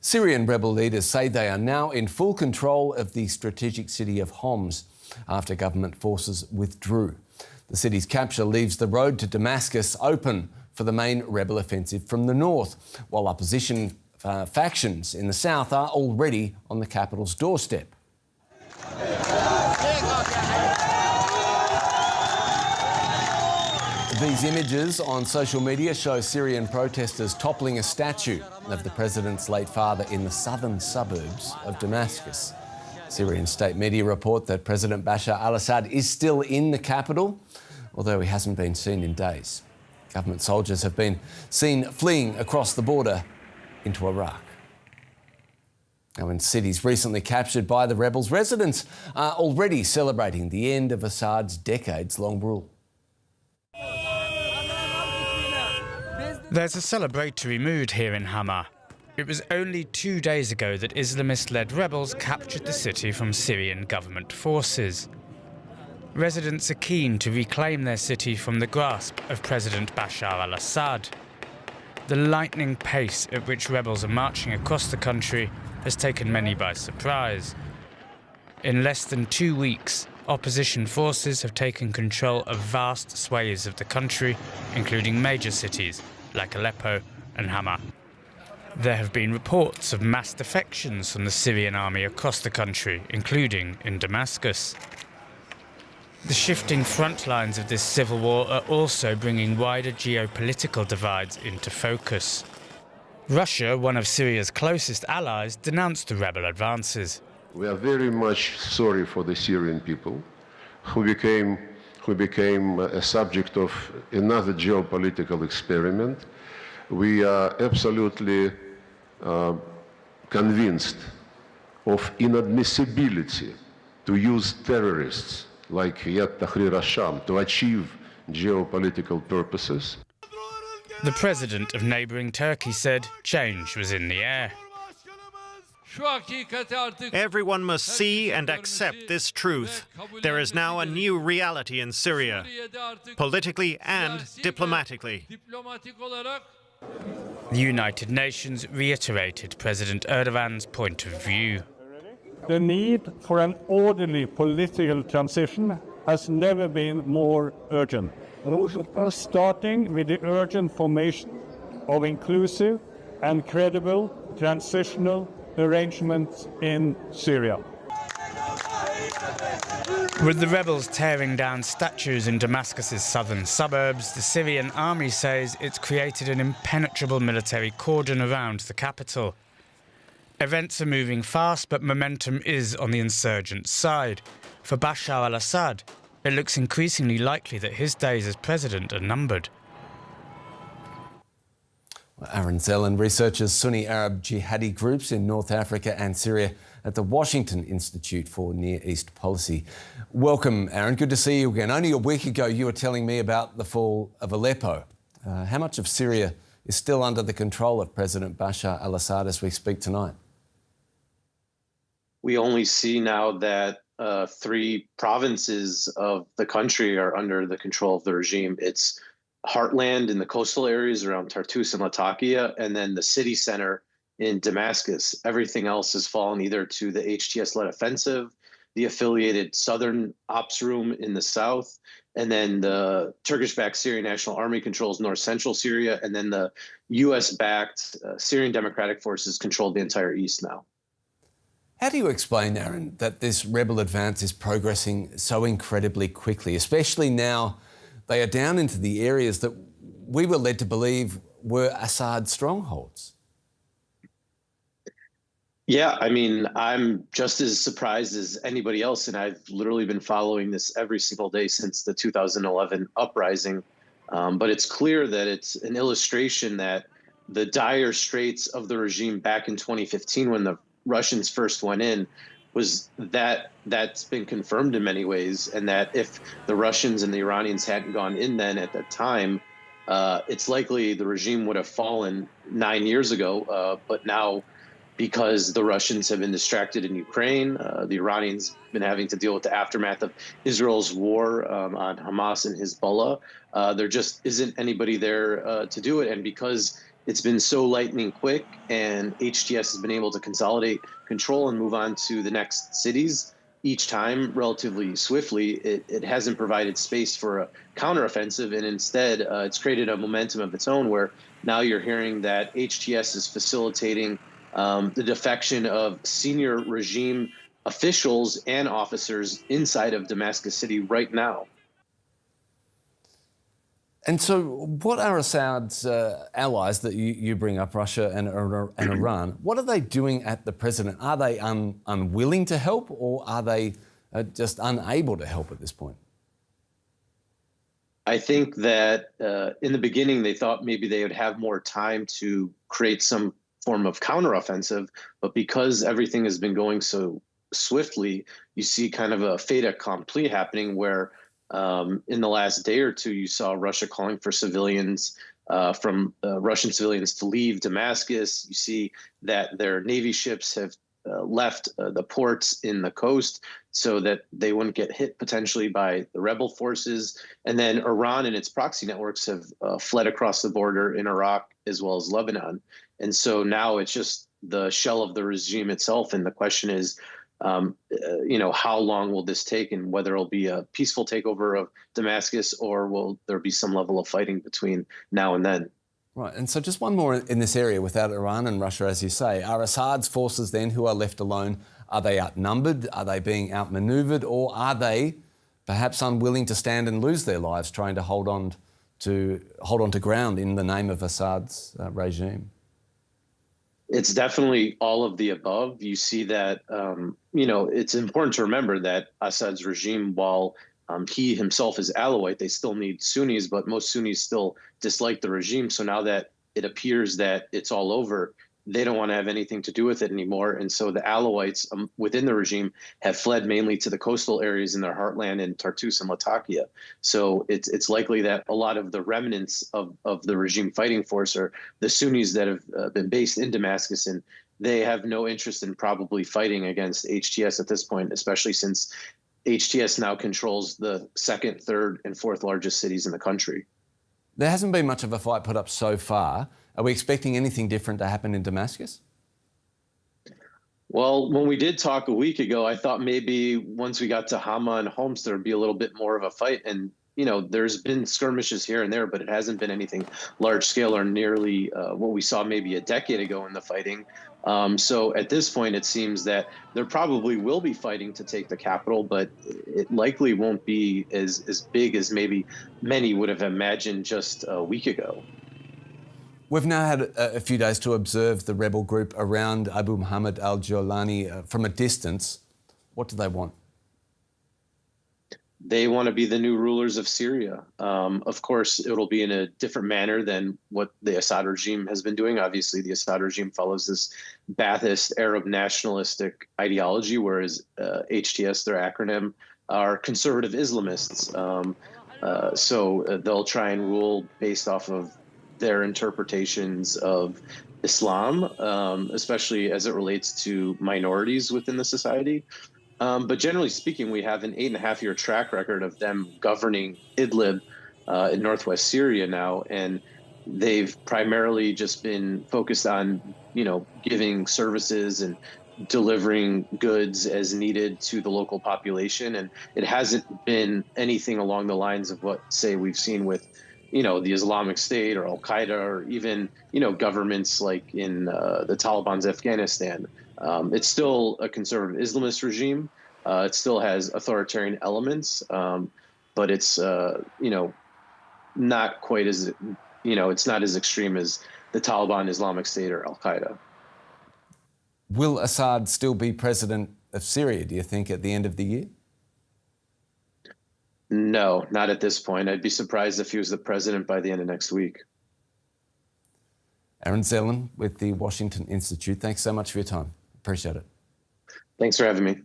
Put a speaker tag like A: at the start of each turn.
A: Syrian rebel leaders say they are now in full control of the strategic city of Homs after government forces withdrew. The city's capture leaves the road to Damascus open for the main rebel offensive from the north, while opposition factions in the south are already on the capital's doorstep. These images on social media show Syrian protesters toppling a statue of the president's late father in the southern suburbs of Damascus. Syrian state media report that President Bashar al-Assad is still in the capital, although he hasn't been seen in days. Government soldiers have been seen fleeing across the border into Iraq. Now, in cities recently captured by the rebels, residents are already celebrating the end of Assad's decades-long rule.
B: There's a celebratory mood here in Hama. It was only 2 days ago that Islamist-led rebels captured the city from Syrian government forces. Residents are keen to reclaim their city from the grasp of President Bashar al-Assad. The lightning pace at which rebels are marching across the country has taken many by surprise. In less than 2 weeks, opposition forces have taken control of vast swathes of the country, including major cities like Aleppo and Hama. There have been reports of mass defections from the Syrian army across the country, including in Damascus. The shifting front lines of this civil war are also bringing wider geopolitical divides into focus. Russia, one of Syria's closest allies, denounced the rebel advances.
C: We are very much sorry for the Syrian people who became a subject of another geopolitical experiment. We are absolutely convinced of inadmissibility to use terrorists like Yat Tahrir al-Sham to achieve geopolitical purposes.
B: The president of neighbouring Turkey said change was in the air.
D: Everyone must see and accept this truth. There is now a new reality in Syria, politically and diplomatically.
B: The United Nations reiterated President Erdogan's point of view.
E: The need for an orderly political transition has never been more urgent, starting with the urgent formation of inclusive and credible transitional arrangements in Syria.
B: With the rebels tearing down statues in Damascus's southern suburbs, the Syrian army says it's created an impenetrable military cordon around the capital. Events are moving fast, but momentum is on the insurgent side. For Bashar al-Assad, it looks increasingly likely that his days as president are numbered.
A: Aaron Zellin researches Sunni Arab jihadi groups in North Africa and Syria at the Washington Institute for Near East Policy. Welcome, Aaron. Good to see you again. Only a week ago, you were telling me about the fall of Aleppo. How much of Syria is still under the control of President Bashar al-Assad as we speak tonight?
F: We only see now that 3 provinces of the country are under the control of the regime. It's heartland in the coastal areas around Tartus and Latakia, and then the city center in Damascus. Everything else has fallen either to the HTS-led offensive, the affiliated Southern Ops Room in the south, and then the Turkish-backed Syrian National Army controls north-central Syria, and then the U.S.-backed Syrian Democratic Forces control the entire east now.
A: How do you explain, Aaron, that this rebel advance is progressing so incredibly quickly, especially now they are down into the areas that we were led to believe were Assad's strongholds?
F: Yeah, I mean, I'm just as surprised as anybody else, and I've literally been following this every single day since the 2011 uprising. But it's clear that it's an illustration that the dire straits of the regime back in 2015 when the Russians first went in was that's been confirmed in many ways, and that if the Russians and the Iranians hadn't gone in then at that time, it's likely the regime would have fallen 9 years ago. But now, because the Russians have been distracted in Ukraine, the Iranians been having to deal with the aftermath of Israel's war on Hamas and Hezbollah, there just isn't anybody there to do it. And because it's been so lightning quick, and HTS has been able to consolidate control and move on to the next cities each time relatively swiftly. It hasn't provided space for a counteroffensive, and instead it's created a momentum of its own where now you're hearing that HTS is facilitating the defection of senior regime officials and officers inside of Damascus City right now.
A: And so what are Assad's allies that you bring up, Russia and Iran, what are they doing at the president? Are they unwilling to help, or are they just unable to help at this point?
F: I think that in the beginning, they thought maybe they would have more time to create some form of counteroffensive, but because everything has been going so swiftly, you see kind of a fait accompli happening where in the last day or two, you saw Russia calling for civilians from Russian civilians to leave Damascus. You see that their Navy ships have left the ports in the coast so that they wouldn't get hit potentially by the rebel forces. And then Iran and its proxy networks have fled across the border in Iraq as well as Lebanon. And so now it's just the shell of the regime itself. And the question is, how long will this take, and whether it'll be a peaceful takeover of Damascus, or will there be some level of fighting between now and then?
A: Right, and so just one more in this area without Iran and Russia, as you say. Are Assad's forces then, who are left alone, are they outnumbered? Are they being outmanoeuvred? Or are they perhaps unwilling to stand and lose their lives trying to hold on to ground in the name of Assad's regime?
F: It's definitely all of the above. You see that, it's important to remember that Assad's regime, while he himself is Alawite, they still need Sunnis, but most Sunnis still dislike the regime. So now that it appears that it's all over, they don't want to have anything to do with it anymore. And so the Alawites within the regime have fled mainly to the coastal areas in their heartland in Tartus and Latakia. So it's likely that a lot of the remnants of the regime fighting force are the Sunnis that have been based in Damascus, and they have no interest in probably fighting against HTS at this point, especially since HTS now controls the second, third, and fourth largest cities in the country.
A: There hasn't been much of a fight put up so far. Are we expecting anything different to happen in Damascus?
F: Well, when we did talk a week ago, I thought maybe once we got to Hama and Homs, there would be a little bit more of a fight. And, there's been skirmishes here and there, but it hasn't been anything large scale or nearly what we saw maybe a decade ago in the fighting. So at this point, it seems that there probably will be fighting to take the capital, but it likely won't be as big as maybe many would have imagined just a week ago.
A: We've now had a few days to observe the rebel group around Abu Muhammad al-Jawlani from a distance. What do they want?
F: They want to be the new rulers of Syria. Of course, it'll be in a different manner than what the Assad regime has been doing. Obviously, the Assad regime follows this Ba'athist Arab nationalistic ideology, whereas HTS, their acronym, are conservative Islamists. So they'll try and rule based off of their interpretations of Islam, especially as it relates to minorities within the society. But generally speaking, we have an 8.5-year track record of them governing Idlib in northwest Syria now, and they've primarily just been focused on, giving services and delivering goods as needed to the local population. And it hasn't been anything along the lines of what, say, we've seen with, the Islamic State or Al-Qaeda, or even, governments like in the Taliban's Afghanistan. It's still a conservative Islamist regime. It still has authoritarian elements, but it's, not quite as, it's not as extreme as the Taliban, Islamic State, or Al-Qaeda.
A: Will Assad still be president of Syria, do you think, at the end of the year?
F: No, not at this point. I'd be surprised if he was the president by the end of next week.
A: Aaron Zelen with the Washington Institute, thanks so much for your time. Appreciate it.
F: Thanks for having me.